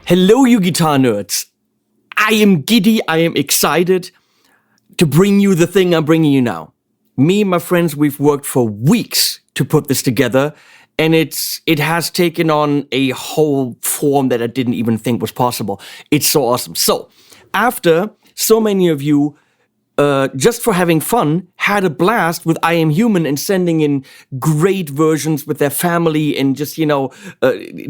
Hello, you guitar nerds. I am giddy, I am excited to bring you the thing I'm bringing you now. Me and my friends, we've worked for weeks to put this together, and it has taken on a whole form that I didn't even think was possible. It's so awesome. So, after so many of you, just for having fun, had a blast with I Am Human and sending in great versions with their family and just,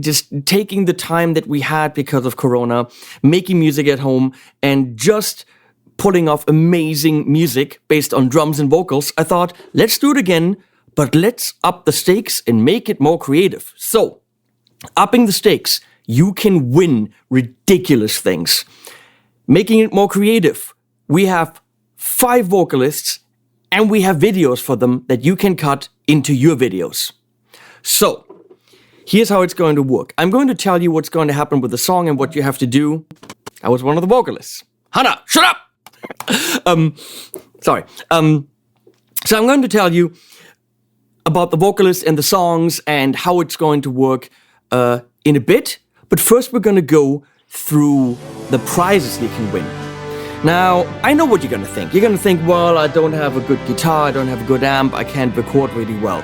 just taking the time that we had because of Corona, making music at home and just pulling off amazing music based on drums and vocals, I thought, let's do it again, but let's up the stakes and make it more creative. So, upping the stakes, you can win ridiculous things. Making it more creative, we have 5 vocalists, and we have videos for them that you can cut into your videos. So, here's how it's going to work. I'm going to tell you what's going to happen with the song and what you have to do. I was one of the vocalists. Hannah, shut up! So I'm going to tell you about the vocalist and the songs and how it's going to work in a bit. But first we're going to go through the prizes you can win. Now, I know what you're going to think. You're going to think, well, I don't have a good guitar, I don't have a good amp, I can't record really well.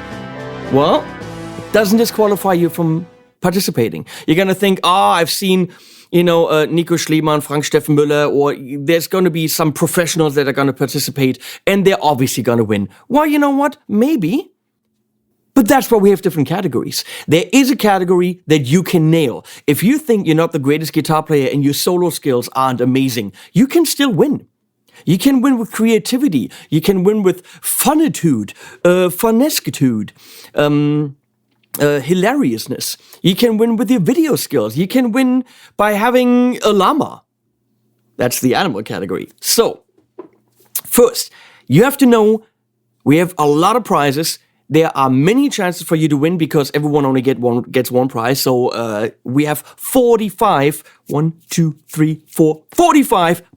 Well, it doesn't disqualify you from participating. You're going to think, I've seen, Nico Schliemann, Frank Steffen Müller, or there's going to be some professionals that are going to participate, and they're obviously going to win. Well, you know what? Maybe. But that's why we have different categories. There is a category that you can nail. If you think you're not the greatest guitar player and your solo skills aren't amazing, you can still win. You can win with creativity. You can win with funitude, funesquitude, hilariousness. You can win with your video skills. You can win by having a llama. That's the animal category. So, first, you have to know we have a lot of prizes. There are many chances for you to win because everyone only gets one prize. So we have 45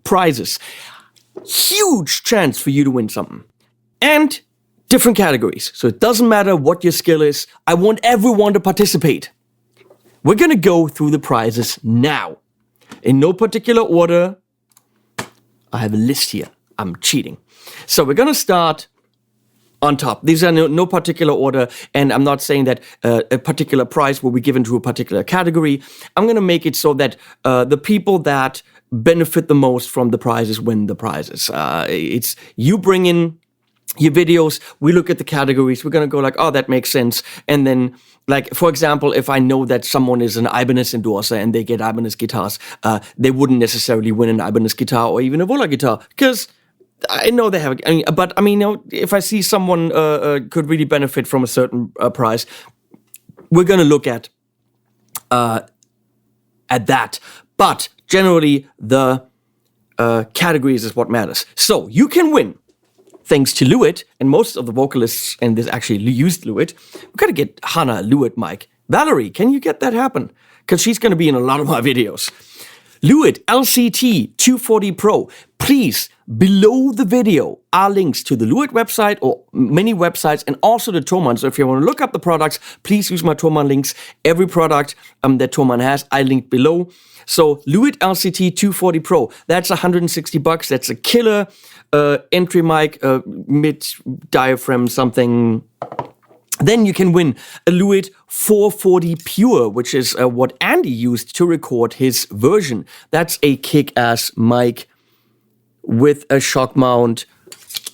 prizes. Huge chance for you to win something. And different categories. So it doesn't matter what your skill is. I want everyone to participate. We're going to go through the prizes now. In no particular order. I have a list here. I'm cheating. So we're going to start on top. These are no particular order, and I'm not saying that a particular prize will be given to a particular category. I'm going to make it so that the people that benefit the most from the prizes win the prizes. It's you bring in your videos, we look at the categories, we're going to go like, that makes sense. And then, like, for example, if I know that someone is an Ibanez endorser and they get Ibanez guitars, they wouldn't necessarily win an Ibanez guitar or even a Vola guitar, because I know they have, if I see someone could really benefit from a certain prize, we're going to look at that. But generally, the categories is what matters. So you can win, thanks to Lewitt, and most of the vocalists, and this actually used Lewitt. We've got to get Hannah a Lewitt mic. Valerie, can you get that happen? Because she's going to be in a lot of my videos. Lewitt LCT 240 Pro. Please, below the video are links to the Lewitt website or many websites and also the Thomann. So if you want to look up the products, please use my Thomann links. Every product that Thomann has, I linked below. So Lewitt LCT 240 Pro, that's $160. That's a killer entry mic, mid diaphragm something. Then you can win a Lewitt 440 Pure, which is what Andy used to record his version. That's a kick-ass mic with a shock mount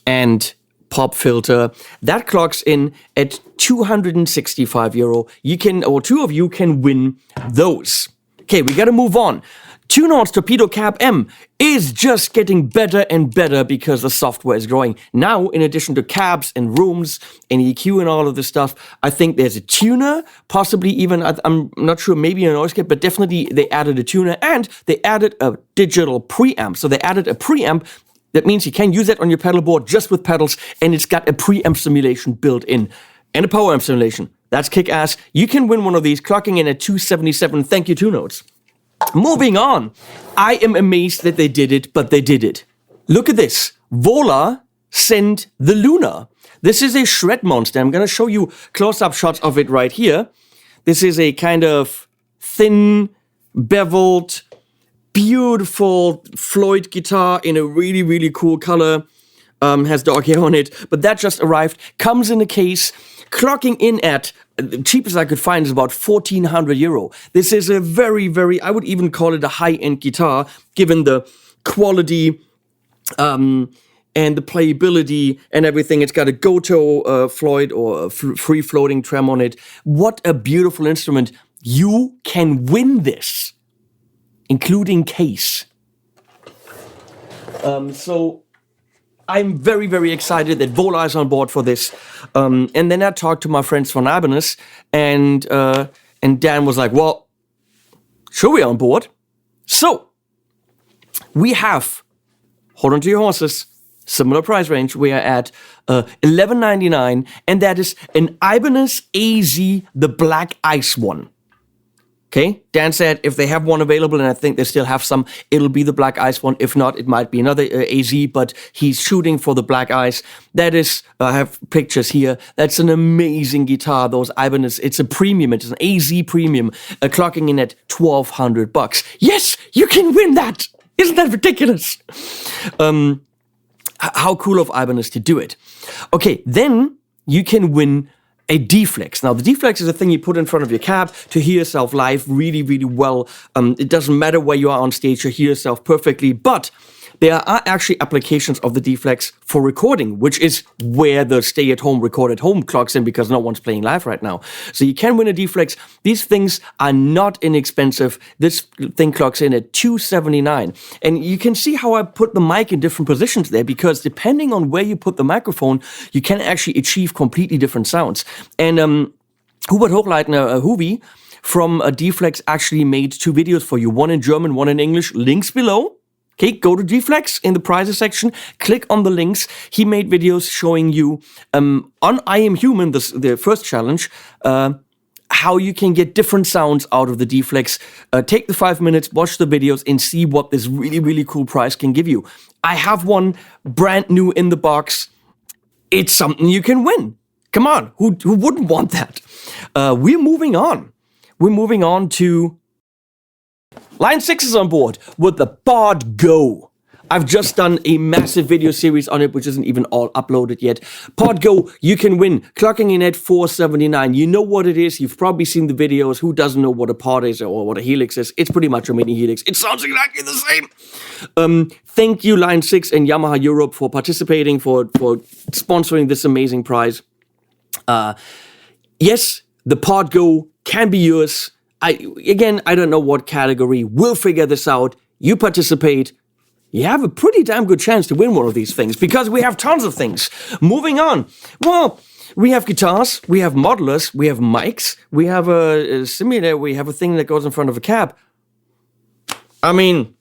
and pop filter. That clocks in at €265. You can, or two of you can win those. Okay, we gotta move on. TuneOut's Torpedo Cab M is just getting better and better because the software is growing. Now, in addition to cabs and rooms and EQ and all of this stuff, I think there's a tuner, possibly even, I'm not sure, maybe a noise gate, but definitely they added a tuner and they added a digital preamp. So they added a preamp. That means you can use that on your pedal board just with pedals, and it's got a preamp simulation built in and a power amp simulation. That's kick-ass. You can win one of these, clocking in at 277. Thank you, TuneOuts. Moving on. I am amazed that they did it, but they did it. Look at this. Vola sent the Luna. This is a shred monster. I'm going to show you close-up shots of it right here. This is a kind of thin beveled, beautiful Floyd guitar in a really, really cool color. Has dog hair on it, but that just arrived. Comes in a case, clocking in at, the cheapest I could find is about 1,400 euro. This is a very, very, I would even call it a high-end guitar, given the quality and the playability and everything. It's got a Goto Floyd or a free-floating trem on it. What a beautiful instrument. You can win this, including case. So I'm very, very excited that Vola is on board for this. And then I talked to my friends from Ibanez, and Dan was like, well, sure, we're on board. So we have, hold on to your horses, similar price range. We are at $11.99, and that is an Ibanez AZ, the Black Ice one. Okay, Dan said if they have one available, and I think they still have some, it'll be the Black Ice one. If not, it might be another AZ, but he's shooting for the Black Ice. That is, I have pictures here. That's an amazing guitar, those Ibanez. It's a premium, it's an AZ premium, clocking in at $1,200. Yes, you can win that! Isn't that ridiculous? How cool of Ibanez to do it. Okay, then you can win a D-Flex. Now, the D-Flex is a thing you put in front of your cab to hear yourself live really, really well. It doesn't matter where you are on stage, you hear yourself perfectly, but there are actually applications of the D-Flex for recording, which is where the stay-at-home, record-at-home clocks in, because no one's playing live right now. So you can win a D-Flex. These things are not inexpensive. This thing clocks in at $279. And you can see how I put the mic in different positions there, because depending on where you put the microphone, you can actually achieve completely different sounds. And Hubert Hochleitner, Hubi, from D-Flex actually made 2 videos for you, one in German, one in English, links below. Okay, go to D-Flex in the prizes section, click on the links. He made videos showing you on I Am Human, the first challenge, how you can get different sounds out of the D-Flex. Take the 5 minutes, watch the videos, and see what this really, really cool prize can give you. I have one brand new in the box. It's something you can win. Come on, who wouldn't want that? We're moving on. We're moving on to Line 6 is on board with the Pod Go. I've just done a massive video series on it, which isn't even all uploaded yet. Pod Go, you can win, clocking in at $479. You know what it is. You've probably seen the videos. Who doesn't know what a pod is or what a helix is? It's pretty much a mini helix. It sounds exactly the same. Thank you, Line 6 and Yamaha Europe, for participating, for sponsoring this amazing prize. Yes, the Pod Go can be yours. I don't know what category. We'll figure this out. You participate. You have a pretty damn good chance to win one of these things, because we have tons of things. Moving on. Well, we have guitars, we have modelers, we have mics, we have a simulator, we have a thing that goes in front of a cab. I mean,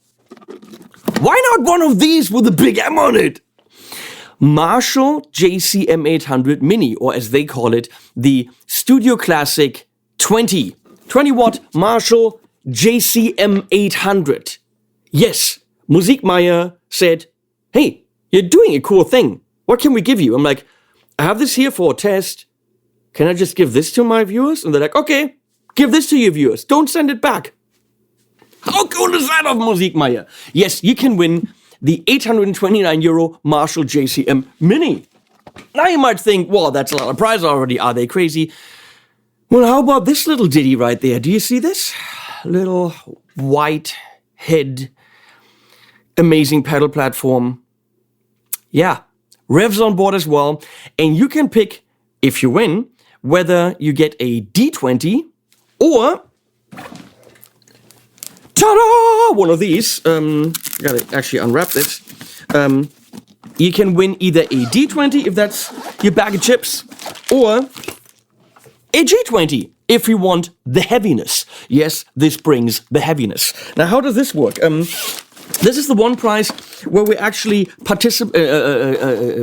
why not one of these with a big M on it? Marshall JCM800 Mini, or as they call it, the Studio Classic 20 watt Marshall JCM800. Yes, Musikmeier said, hey, you're doing a cool thing. What can we give you? I'm like, I have this here for a test. Can I just give this to my viewers? And they're like, okay, give this to your viewers. Don't send it back. How cool is that of Musikmeier? Yes, you can win the €829 Marshall JCM Mini. Now you might think, well, that's a lot of prize already. Are they crazy? Well, how about this little ditty right there? Do you see this? Little white head, amazing pedal platform. Yeah, Revv's on board as well. And you can pick, if you win, whether you get a D20 or, ta-da, one of these. Gotta actually unwrap this. You can win either a D20 if that's your bag of chips, or a G20 if you want the heaviness. Yes, this brings the heaviness. Now, how does this work? This is the one prize where we actually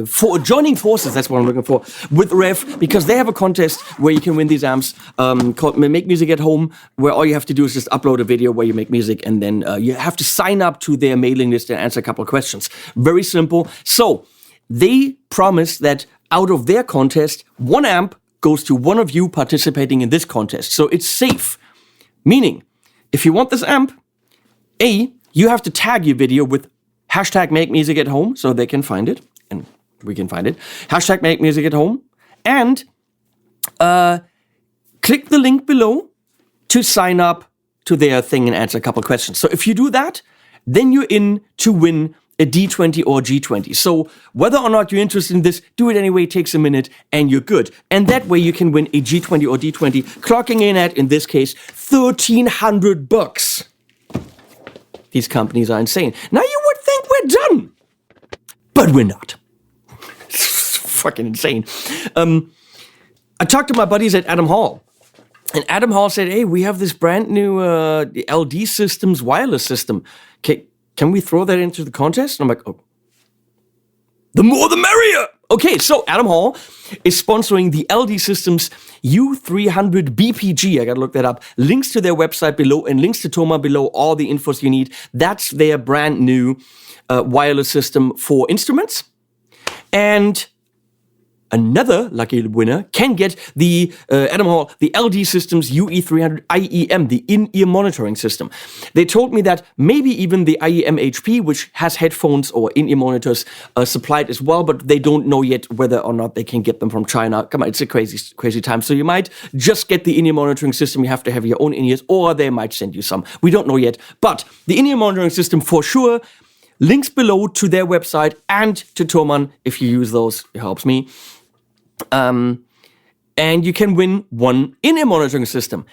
for joining forces, that's what I'm looking for, with Revv, because they have a contest where you can win these amps called Make Music at Home, where all you have to do is just upload a video where you make music, and then you have to sign up to their mailing list and answer a couple of questions. Very simple. So they promised that out of their contest, 1 amp goes to one of you participating in this contest. So it's safe. Meaning, if you want this amp, you have to tag your video with hashtag makemusicathome so they can find it, and we can find it. Hashtag makemusicathome, and click the link below to sign up to their thing and answer a couple questions. So if you do that, then you're in to win a D20 or G20. So whether or not you're interested in this, do it anyway, it takes a minute, and you're good. And that way you can win a G20 or D20, clocking in at, in this case, $1,300. These companies are insane. Now you would think we're done, but we're not. It's fucking insane. I talked to my buddies at Adam Hall, and Adam Hall said, hey, we have this brand new LD Systems wireless system. Can we throw that into the contest? And I'm like, oh, the more the merrier. Okay, so Adam Hall is sponsoring the LD Systems U300 BPG. I gotta look that up. Links to their website below and links to Toma below, all the infos you need. That's their brand new wireless system for instruments. And another lucky winner can get the Adam Hall, the LD Systems UE300 IEM, the in-ear monitoring system. They told me that maybe even the IEM HP, which has headphones or in-ear monitors supplied as well, but they don't know yet whether or not they can get them from China. Come on, it's a crazy time. So you might just get the in-ear monitoring system. You have to have your own in-ears, or they might send you some. We don't know yet. But the in-ear monitoring system for sure. Links below to their website and to Thomann. If you use those, it helps me. And you can win one in-ear monitoring system.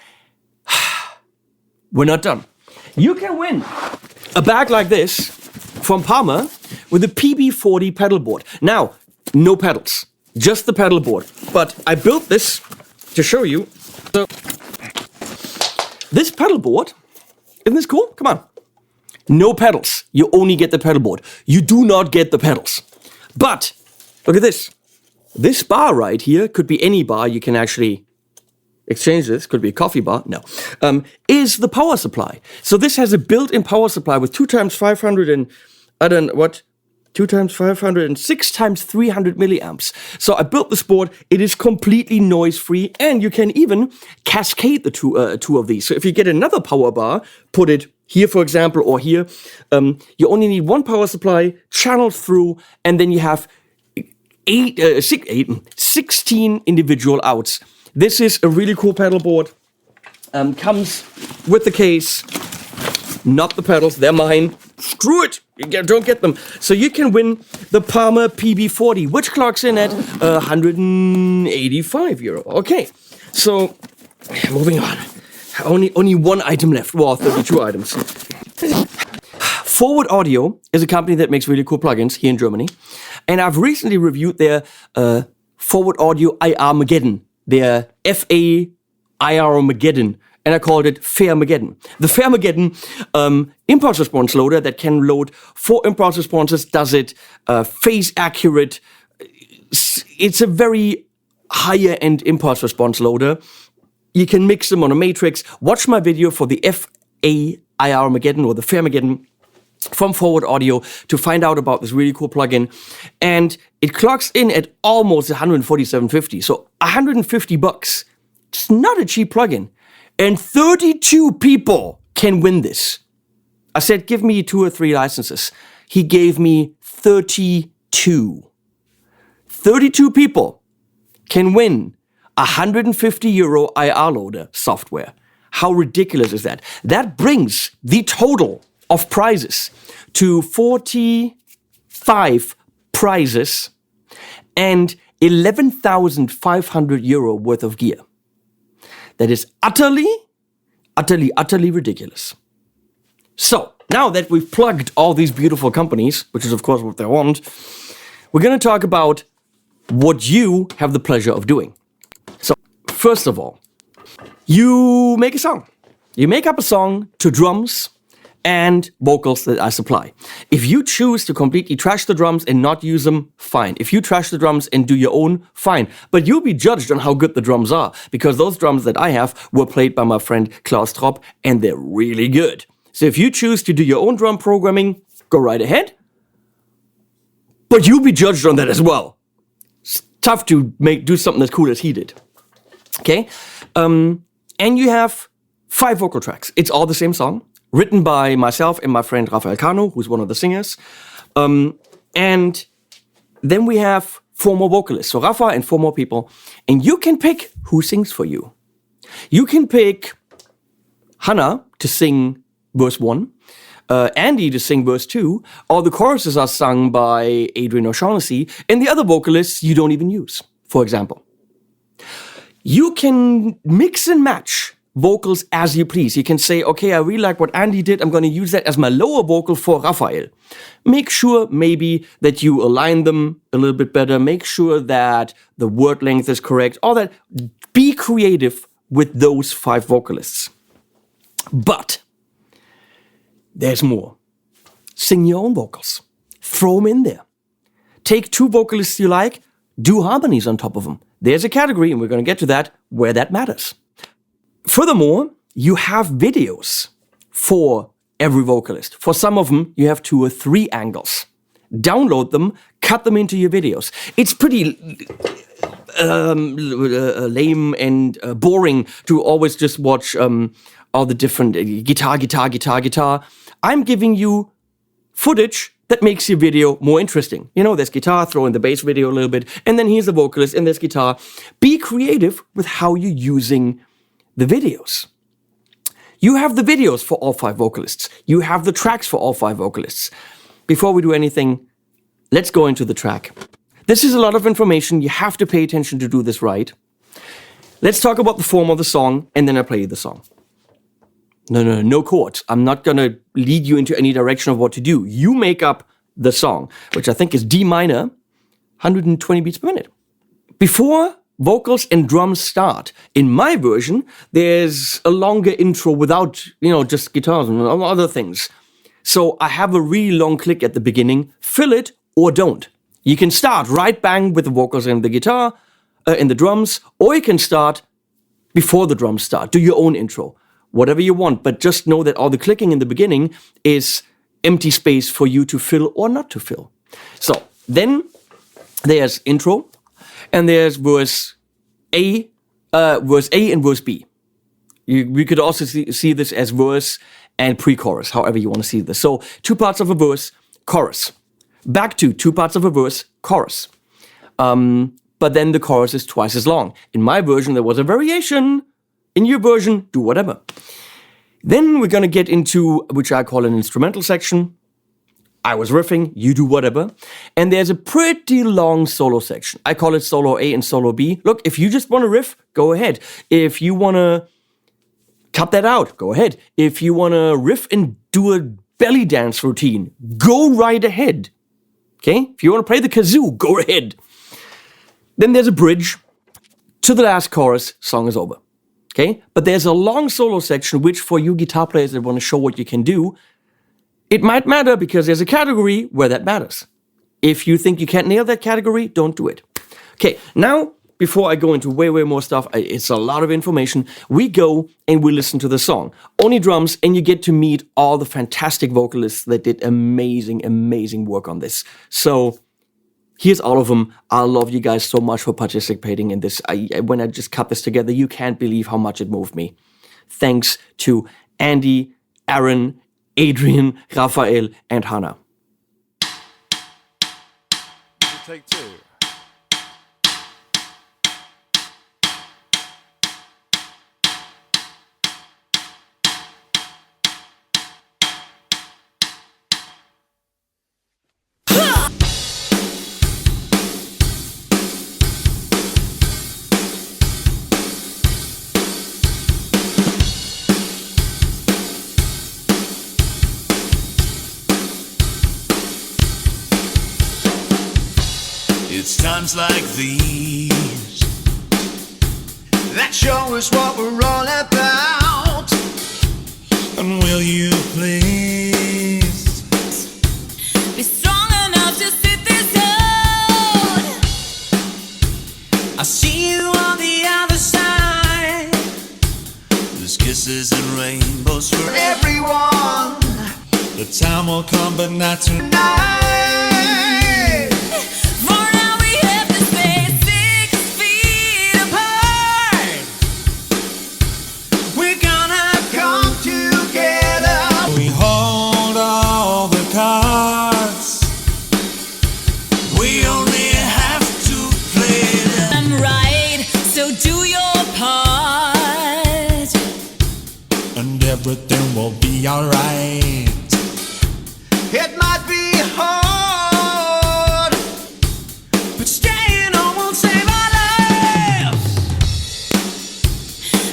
We're not done. You can win a bag like this from Palmer with a PB40 pedal board. Now, no pedals, just the pedal board. But I built this to show you. So, this pedal board, isn't this cool? Come on. No pedals. You only get the pedal board. You do not get the pedals. But, look at this. This bar right here, could be any bar, you can actually exchange this, could be a coffee bar, no, is the power supply. So this has a built-in power supply with 2 times 500 and, 2 times 500 and 6 times 300 milliamps. So I built this board, it is completely noise-free, and you can even cascade the two of these. So if you get another power bar, put it here, for example, or here, you only need one power supply, channeled through, and then you have 16 individual outs. This is a really cool pedal board. Comes with the case, not the pedals, they're mine. Screw it, don't get them. So you can win the Palmer PB40, which clocks in at €185. Okay, so moving on. Only one item left. Well, 32 items. Forward Audio is a company that makes really cool plugins here in Germany. And I've recently reviewed their Forward Audio IR-mageddon, their FA-IR-mageddon, and I called it Fairmageddon. The Fairmageddon impulse response loader that can load 4 impulse responses, does it phase accurate. It's a very higher end impulse response loader. You can mix them on a matrix. Watch my video for the FA-IR-mageddon or the Fairmageddon from Forward Audio to find out about this really cool plugin. And it clocks in at almost $147.50. So $150. It's not a cheap plugin. And 32 people can win this. I said, give me 2 or 3 licenses. He gave me 32. 32 people can win €150 IR loader software. How ridiculous is that? That brings the total of prizes to 45 prizes and €11,500 worth of gear. That is utterly ridiculous. So, now that we've plugged all these beautiful companies, which is of course what they want, we're going to talk about what you have the pleasure of doing. So, first of all, you make a song. You make up a song to drums and vocals that I supply. If you choose to completely trash the drums and not use them, fine. If you trash the drums and do your own, fine. But you'll be judged on how good the drums are, because those drums that I have were played by my friend Klaus Tropp, and they're really good. So if you choose to do your own drum programming, go right ahead. But you'll be judged on that as well. It's tough to do something as cool as he did. Okay? And you have 5 vocal tracks. It's all the same song, written by myself and my friend Revv, who's one of the singers. And then we have 4 more vocalists. So Revv and 4 more people. And you can pick who sings for you. You can pick Hannah to sing verse 1, Andy to sing verse 2, or the choruses are sung by Adrian O'Shaughnessy, and the other vocalists you don't even use, for example. You can mix and match vocals as you please. You can say, okay, I really like what Andy did, I'm going to use that as my lower vocal for Raphael. Make sure maybe that you align them a little bit better, make sure that the word length is correct, all that. Be creative with those 5 vocalists. But there's more. Sing your own vocals. Throw them in there. Take 2 vocalists you like, do harmonies on top of them. There's a category, and we're going to get to that, where that matters. Furthermore, you have videos for every vocalist. For some of them, you have 2 or 3 angles. Download them, cut them into your videos. It's pretty lame and boring to always just watch all the different guitar. I'm giving you footage that makes your video more interesting. You know, there's guitar, throw in the bass video a little bit, and then here's the vocalist, and there's guitar. Be creative with how you're using the videos. You have the videos for all 5 vocalists. You have the tracks for all 5 vocalists. Before we do anything, let's go into the track. This is a lot of information. You have to pay attention to do this right. Let's talk about the form of the song, and then I'll play you the song. No chords. I'm not going to lead you into any direction of what to do. You make up the song, which I think is D minor, 120 beats per minute. Before vocals and drums start, in my version, there's a longer intro without, just guitars and other things. So I have a really long click at the beginning. Fill it or don't. You can start right bang with the vocals and the guitar, and the drums, or you can start before the drums start. Do your own intro. Whatever you want, but just know that all the clicking in the beginning is empty space for you to fill or not to fill. So then there's intro, and there's verse A and verse B. We could also see this as verse and pre-chorus, however you want to see this. So 2 parts of a verse, chorus. Back to 2 parts of a verse, chorus. But then the chorus is twice as long. In my version, there was a variation. In your version, do whatever. Then we're going to get into, which I call an instrumental section. I was riffing, you do whatever. And there's a pretty long solo section. I call it solo A and solo B. Look, if you just want to riff, go ahead. If you want to cut that out, go ahead. If you want to riff and do a belly dance routine, go right ahead. Okay? If you want to play the kazoo, go ahead. Then there's a bridge. To the last chorus, song is over. Okay, but there's a long solo section, which for you guitar players that want to show what you can do, it might matter because there's a category where that matters. If you think you can't nail that category, don't do it. Okay, now, before I go into way more stuff, it's a lot of information, we go and we listen to the song. Only drums, and you get to meet all the fantastic vocalists that did amazing work on this. So, here's all of them. I love you guys so much for participating in this. When I just cut this together, you can't believe how much it moved me. Thanks to Andy, Aaron, Adrian, Raphael, and Hannah. Take 2. It's times like these that show us what we're all about. And will you please be strong enough to sit this out? I see you on the other side. There's kisses and rainbows for everyone. The time will come, but not tonight. We're gonna cards. We only have to play them. I'm right, so do your part. And everything will be alright. It might be hard, But staying on won't save our lives.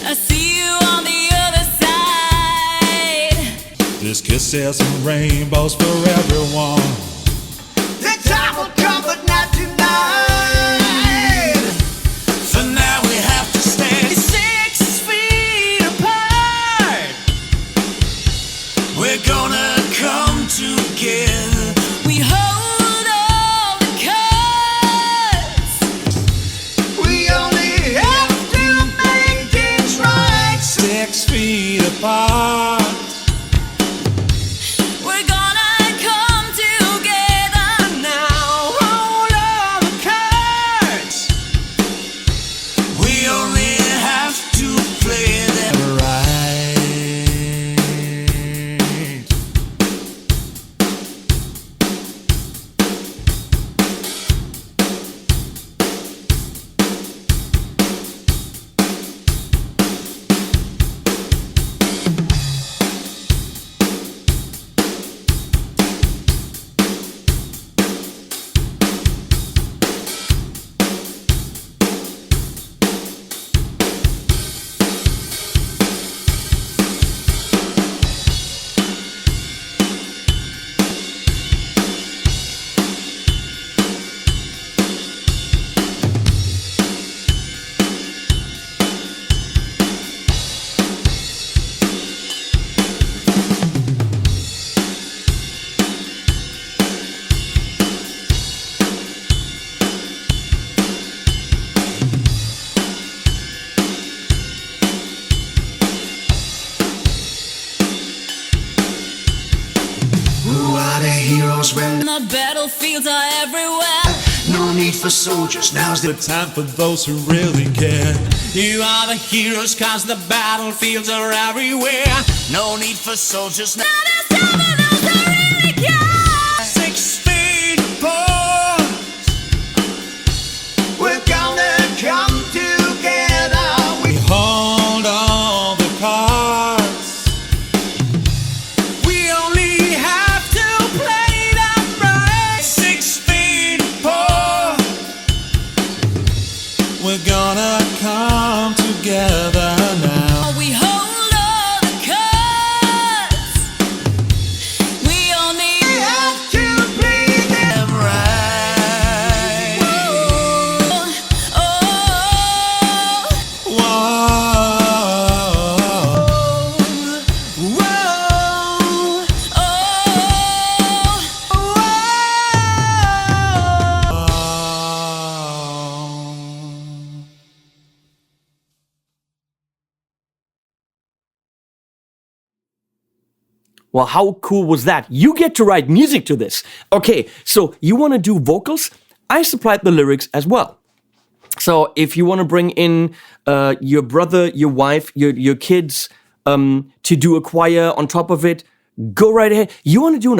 I see you on the other side. There's kisses and rainbows for everyone. the time will come, but not tonight. For now we have to stay 6 feet apart. We're gonna come together. We hold all the cards. We only have to make things right. 6 feet apart. We're gonna come together Now hold all the cards. We only have to play them right. Who are the heroes when The battlefields are everywhere. no need for soldiers? Now's the The time for those who really care. You are the heroes, cause the battlefields are everywhere. No need for soldiers now. Now there's time for those who really care. 6 feet apart. we're gonna come together. We hold all the cards. We only have to play them right. 6 feet apart. We're gonna come together now. We hold all the cards. We only have to play them Right. oh, oh, Whoa. Whoa. Well, how cool was that? You get to write music to this. Okay, so you want to do vocals? I supplied the lyrics as well. So if you want to bring in your brother, your wife, your kids to do a choir on top of it, go right ahead. You want to do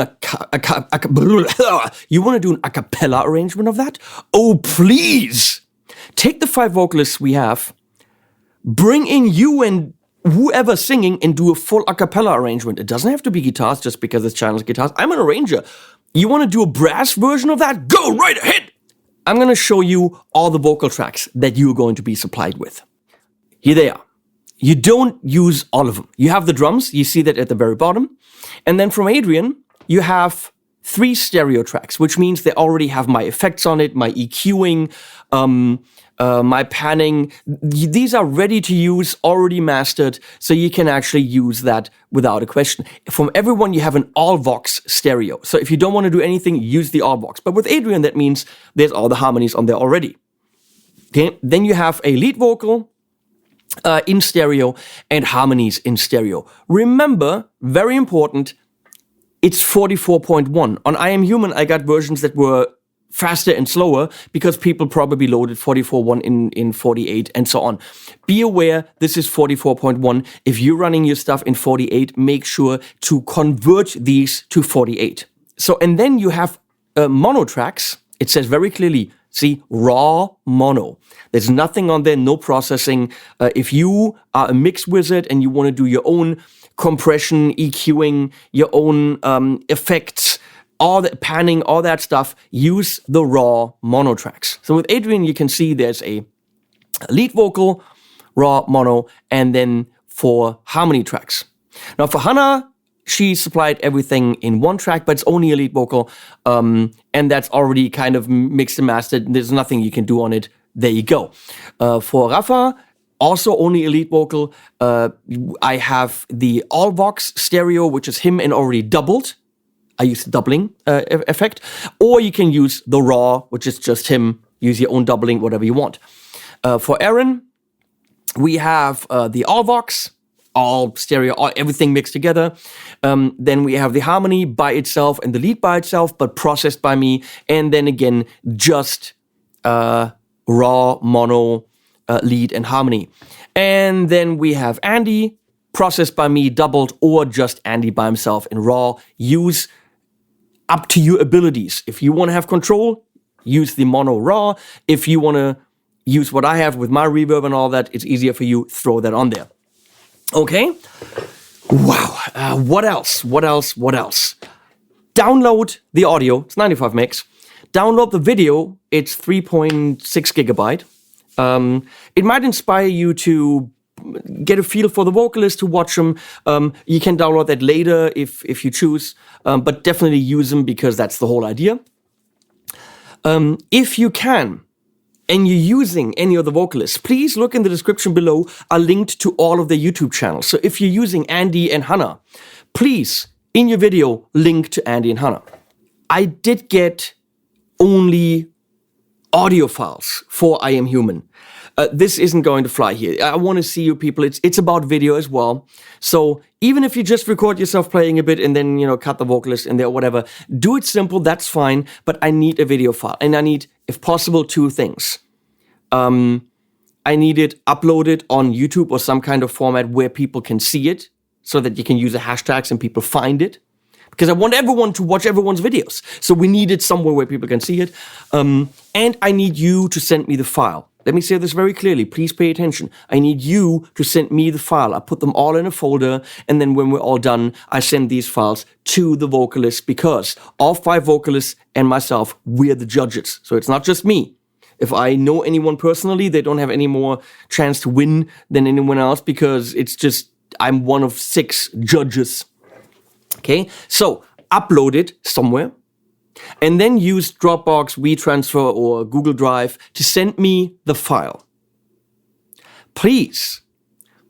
you want to do an a cappella arrangement of that? Oh, please. Take the 5 vocalists we have, bring in you and whoever singing and do a full a cappella arrangement. It doesn't have to be guitars just because it's channels guitars. I'm an arranger. You want to do a brass version of that? Go right ahead. I'm going to show you all the vocal tracks that you're going to be supplied with. Here they are. You don't use all of them. You have the drums. You see that at the very bottom. And then from Adrian, you have 3 stereo tracks, which means they already have my effects on it, my EQing, my panning. These are ready to use, already mastered, so you can actually use that without a question. From everyone, you have an all-vox stereo. So if you don't want to do anything, use the all-vox. But with Adrian, that means there's all the harmonies on there already. Okay, then you have a lead vocal in stereo and harmonies in stereo. Remember, very important, it's 44.1. On I Am Human, I got versions that were faster and slower because people probably loaded 44.1 in 48 and so on. Be aware, this is 44.1. If you're running your stuff in 48, make sure to convert these to 48. So, and then you have mono tracks. It says very clearly, see, raw mono. There's nothing on there, no processing. If you are a mix wizard and you want to do your own compression, EQing, your own effects, all the panning, all that stuff, use the raw mono tracks. So with Adrian, you can see there's a lead vocal, raw mono, and then 4 harmony tracks. Now for Hannah, she supplied everything in 1 track, but it's only a lead vocal, and that's already kind of mixed and mastered. There's nothing you can do on it. There you go. For Rafa, also only a lead vocal. I have the all Vox stereo, which is him and already doubled. I use the doubling effect. Or you can use the raw, which is just him. Use your own doubling, whatever you want. For Aaron, we have the all Vox, all stereo, everything mixed together. Then we have the harmony by itself and the lead by itself, but processed by me. And then again, just raw mono lead and harmony. And then we have Andy, processed by me, doubled, or just Andy by himself in raw. Use up to your abilities. If you want to have control, use the mono raw. If you want to use what I have with my reverb and all that, it's easier for you, throw that on there. Okay? Wow. What else? Download the audio. It's 95 megs. Download the video. It's 3.6 gigabyte. It might inspire you to get a feel for the vocalist, to watch them. You can download that later if you choose, but definitely use them because that's the whole idea. If you can, and you're using any of the vocalists, please look in the description below, are linked to all of their YouTube channels. So if you're using Andy and Hannah, please, in your video, link to Andy and Hannah. I did get only audio files for I Am Human. This isn't going to fly here. I want to see you people. It's about video as well. So even if you just record yourself playing a bit and then, cut the vocalist in there or whatever, do it simple, that's fine. But I need a video file. And I need, if possible, 2 things. I need it uploaded on YouTube or some kind of format where people can see it so that you can use the hashtags and people find it. Because I want everyone to watch everyone's videos. So we need it somewhere where people can see it. And I need you to send me the file. Let me say this very clearly. Please pay attention. I need you to send me the file. I put them all in a folder. And then when we're all done, I send these files to the vocalists because all 5 vocalists and myself, we're the judges. So it's not just me. If I know anyone personally, they don't have any more chance to win than anyone else because it's just, I'm one of 6 judges. Okay, so upload it somewhere and then use Dropbox, WeTransfer, or Google Drive to send me the file. Please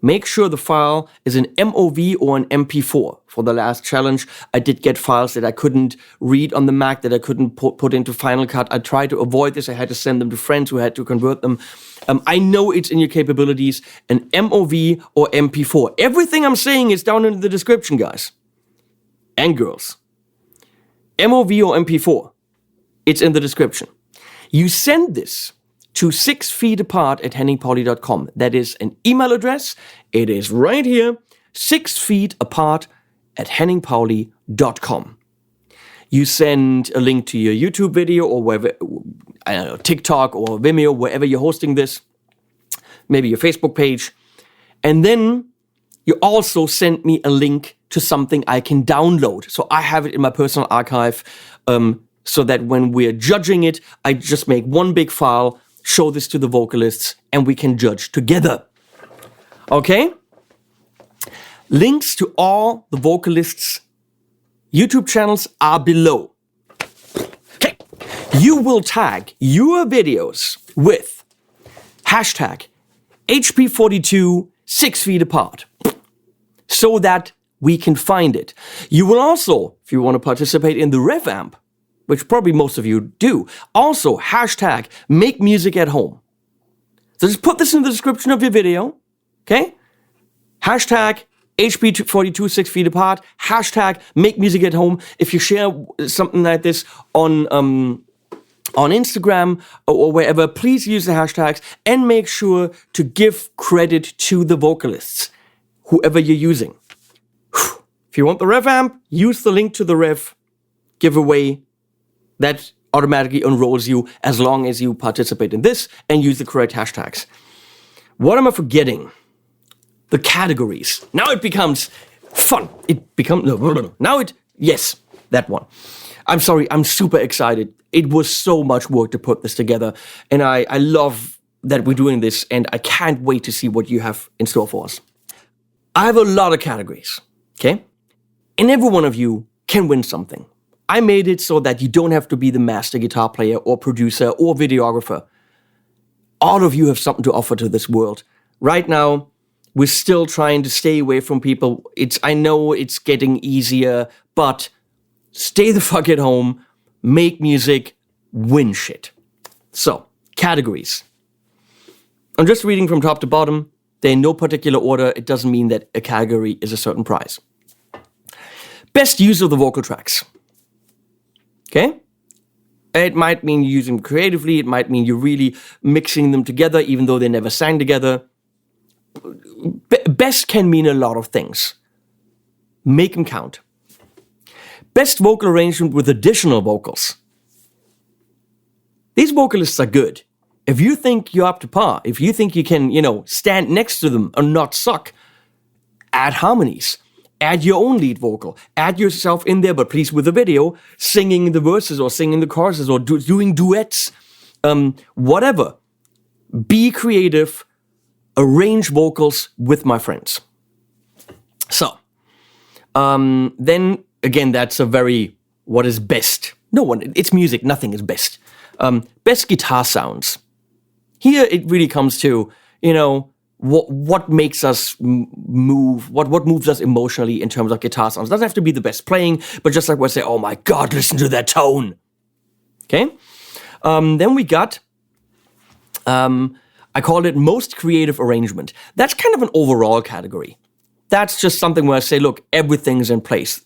make sure the file is an MOV or an MP4. For the last challenge, I did get files that I couldn't read on the Mac, that I couldn't put into Final Cut. I tried to avoid this. I had to send them to friends who had to convert them. I know it's in your capabilities, an MOV or MP4. Everything I'm saying is down in the description, guys. And girls. MOV or MP4. It's in the description. You send this to 6feetapart@henningpauli.com. That is an email address. It is right here. 6feetapart@henningpauli.com. You send a link to your YouTube video or wherever, I don't know, TikTok or Vimeo, wherever you're hosting this. Maybe your Facebook page. And then you also send me a link to something I can download. So I have it in my personal archive so that when we're judging it, I just make one big file, show this to the vocalists, and we can judge together. Okay? Links to all the vocalists' YouTube channels are below. Okay. You will tag your videos with hashtag HP42 6 feet apart so that we can find it. You will also, if you want to participate in the Revv Amp, which probably most of you do, also hashtag makemusicathome. So just put this in the description of your video, okay? Hashtag HP42 6 feet apart, hashtag makemusicathome. If you share something like this on Instagram or wherever, please use the hashtags and make sure to give credit to the vocalists, whoever you're using. If you want the Revv Amp, use the link to the Revv giveaway that automatically enrolls you as long as you participate in this and use the correct hashtags. What am I forgetting? The categories. Now it becomes fun. Yes, that one. I'm sorry, I'm super excited. It was so much work to put this together, and I love that we're doing this, and I can't wait to see what you have in store for us. I have a lot of categories, okay? And every one of you can win something. I made it so that you don't have to be the master guitar player or producer or videographer. All of you have something to offer to this world. Right now, we're still trying to stay away from people. I know it's getting easier, but stay the fuck at home, make music, win shit. So, categories. I'm just reading from top to bottom. They're in no particular order. It doesn't mean that a category is a certain prize. Best use of the vocal tracks. Okay? It might mean using them creatively. It might mean you're really mixing them together, even though they never sang together. Best can mean a lot of things. Make them count. Best vocal arrangement with additional vocals. These vocalists are good. If you think you're up to par, if you think you can, stand next to them and not suck, add harmonies. Add your own lead vocal. Add yourself in there, but please with a video, singing the verses or singing the choruses or doing duets. Whatever. Be creative. Arrange vocals with my friends. So, then again, that's a very, what is best? It's music, nothing is best. Best guitar sounds. Here it really comes to, what makes us move, what moves us emotionally in terms of guitar sounds. It doesn't have to be the best playing, but just like we say, oh my God, listen to that tone. Okay? Then we got, I called it most creative arrangement. That's kind of an overall category. That's just something where I say, look, everything's in place.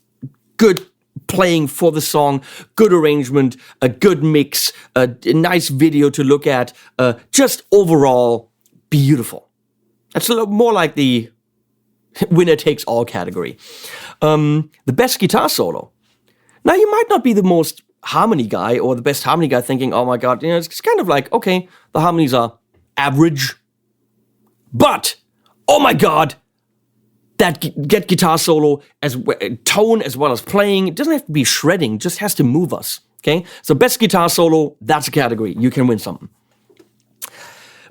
Good playing for the song, good arrangement, a good mix, a nice video to look at, just overall beautiful. That's a little more like the winner takes all category. The best guitar solo. Now, you might not be the most harmony guy or the best harmony guy thinking, oh my God, it's kind of like, okay, the harmonies are average, but, oh my God, that get guitar solo as tone as well as playing. It doesn't have to be shredding, just has to move us. Okay, so best guitar solo, that's a category. You can win something.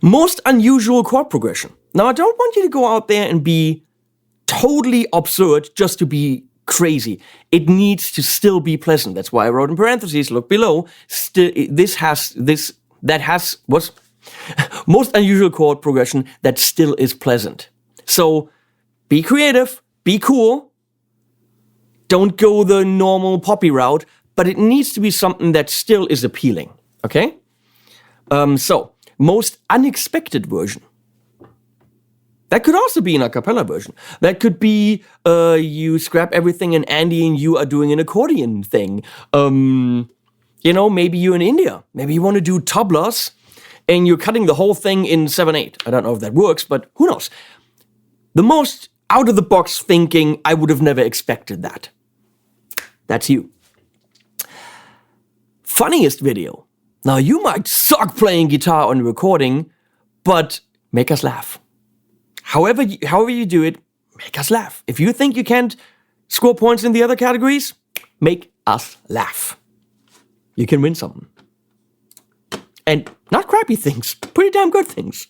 Most unusual chord progression. Now, I don't want you to go out there and be totally absurd just to be crazy. It needs to still be pleasant. That's why I wrote in parentheses, look below. What's most unusual chord progression that still is pleasant. So, be creative, be cool. Don't go the normal poppy route, but it needs to be something that still is appealing. Okay? So, most unexpected version. That could also be an a cappella version. That could be you scrap everything and Andy and you are doing an accordion thing. Maybe you're in India. Maybe you want to do tablas and you're cutting the whole thing in 7/8. I don't know if that works, but who knows? The most out-of-the-box thinking, I would have never expected that. That's you. Funniest video. Now, you might suck playing guitar on recording, but make us laugh. However you do it, make us laugh. If you think you can't score points in the other categories, make us laugh. You can win something. And not crappy things, pretty damn good things.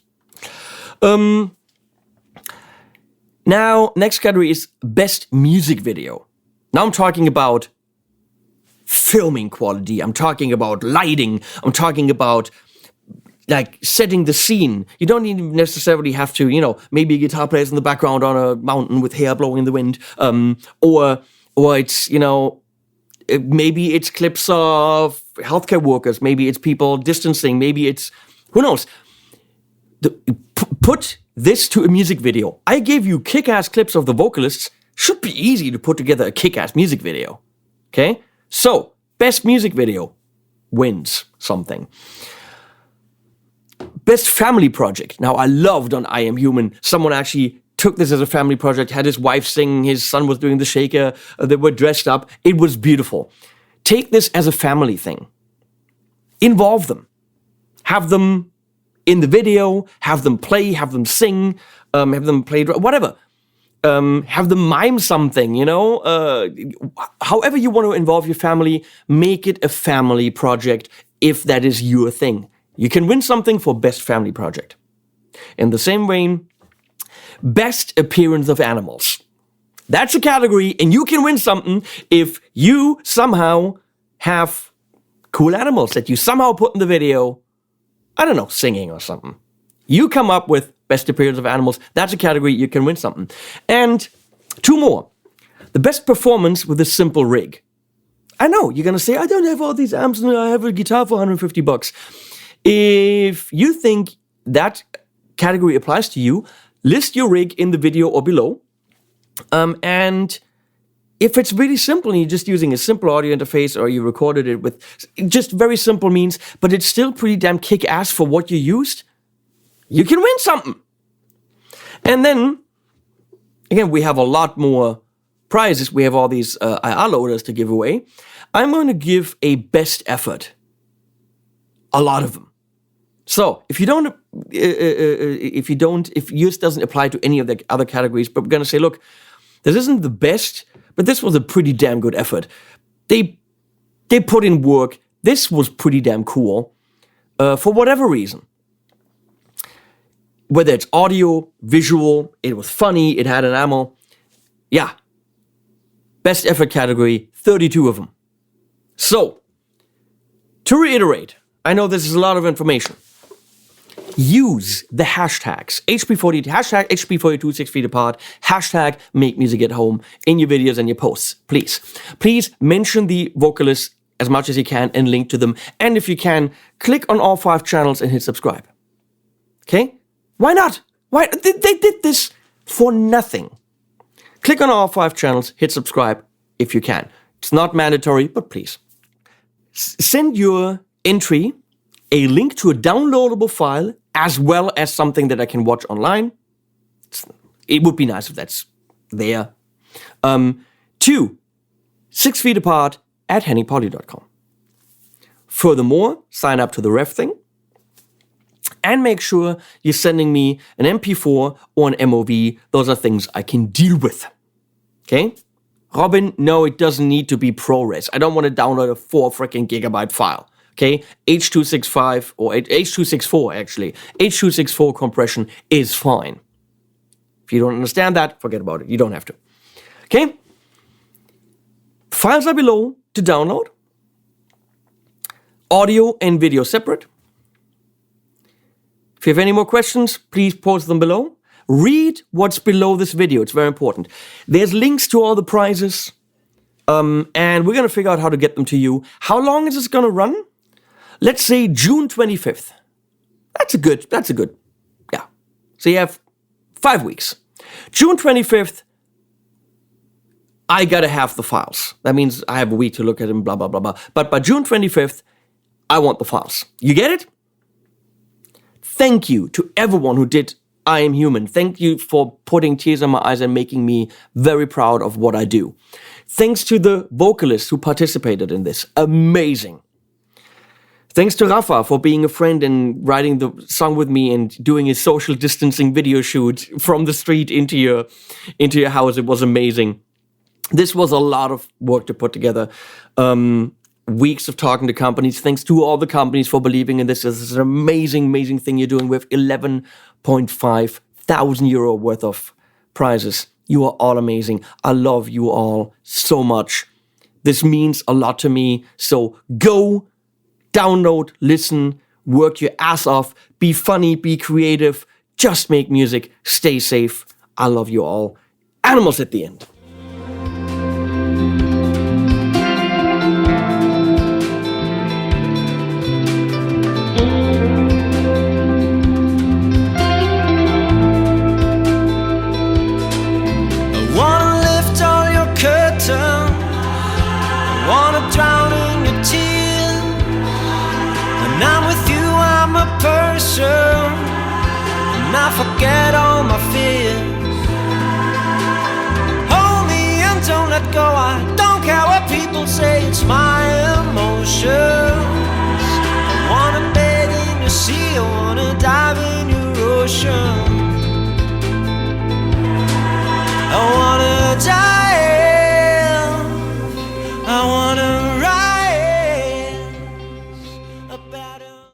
Now, next category is best music video. Now I'm talking about filming quality. I'm talking about lighting. I'm talking about like setting the scene. You don't even necessarily have to, maybe a guitar player's in the background on a mountain with hair blowing in the wind. Or it's, maybe it's clips of healthcare workers. Maybe it's people distancing. Maybe it's, who knows? Put this to a music video. I gave you kick-ass clips of the vocalists. Should be easy to put together a kick-ass music video. Okay? So, best music video wins something. Best family project. Now, I loved on I Am Human, someone actually took this as a family project, had his wife sing, his son was doing the shaker, they were dressed up. It was beautiful. take this as a family thing. Involve them. Have them in the video, have them play, have them sing, have them play, whatever. Have them mime something, you know? However you want to involve your family, make it a family project if that is your thing. You can win something for Best Family Project. In the same vein, Best Appearance of Animals. That's a category, and you can win something if you somehow have cool animals that you somehow put in the video. I don't know, singing or something. You come up with Best Appearance of Animals. That's a category you can win something. And 2 more. The best performance with a simple rig. I know, you're going to say, I don't have all these amps and I have a guitar for $150. If you think that category applies to you, list your rig in the video or below. And if it's really simple and you're just using a simple audio interface or you recorded it with just very simple means, but it's still pretty damn kick-ass for what you used, you can win something. And then, again, we have a lot more prizes. We have all these IR loaders to give away. I'm going to give a best effort. A lot of them. So, if yours doesn't apply to any of the other categories, but we're going to say, look, this isn't the best, but this was a pretty damn good effort. They put in work. This was pretty damn cool for whatever reason. Whether it's audio, visual, it was funny, it had an ammo. Yeah. Best effort category, 32 of them. So, to reiterate, I know this is a lot of information. Use the hashtags HP40, hashtag HP42 6 feet apart, hashtag makemusicathome in your videos and your posts, please. Please mention the vocalists as much as you can and link to them. And if you can, click on all 5 channels and hit subscribe. Okay? Why not? Why? They did this for nothing. Click on all 5 channels, hit subscribe if you can. It's not mandatory, but please. Send your entry a link to a downloadable file as well as something that I can watch online. It would be nice if that's there. 2, 6feetapart@hennypolly.com. Furthermore, sign up to the Revv thing. And make sure you're sending me an MP4 or an MOV. Those are things I can deal with. Okay? Robin, no, it doesn't need to be ProRes. I don't want to download a 4 freaking gigabyte file. Okay? H.265 or H.264 actually. H.264 compression is fine. If you don't understand that, forget about it. You don't have to. Okay? Files are below to download. Audio and video separate. If you have any more questions, please post them below. Read what's below this video. It's very important. There's links to all the prizes. And we're going to figure out how to get them to you. How long is this going to run? Let's say June 25th. That's a good, yeah. So you have 5 weeks. June 25th, I got to have the files. That means I have a week to look at them, blah, blah, blah, blah. But by June 25th, I want the files. You get it? Thank you to everyone who did I Am Human. Thank you for putting tears in my eyes and making me very proud of what I do. Thanks to the vocalists who participated in this. Amazing. Thanks to Rafa for being a friend and writing the song with me and doing a social distancing video shoot from the street into your house. It was amazing. This was a lot of work to put together. Weeks of talking to companies. Thanks to all the companies for believing in this. This is an amazing, amazing thing you're doing with 11.5 thousand euro worth of prizes. You are all amazing. I love you all so much. This means a lot to me. So go, download, listen, work your ass off, be funny, be creative, just make music, stay safe. I love you all. Animals at the end. And I forget all my fears.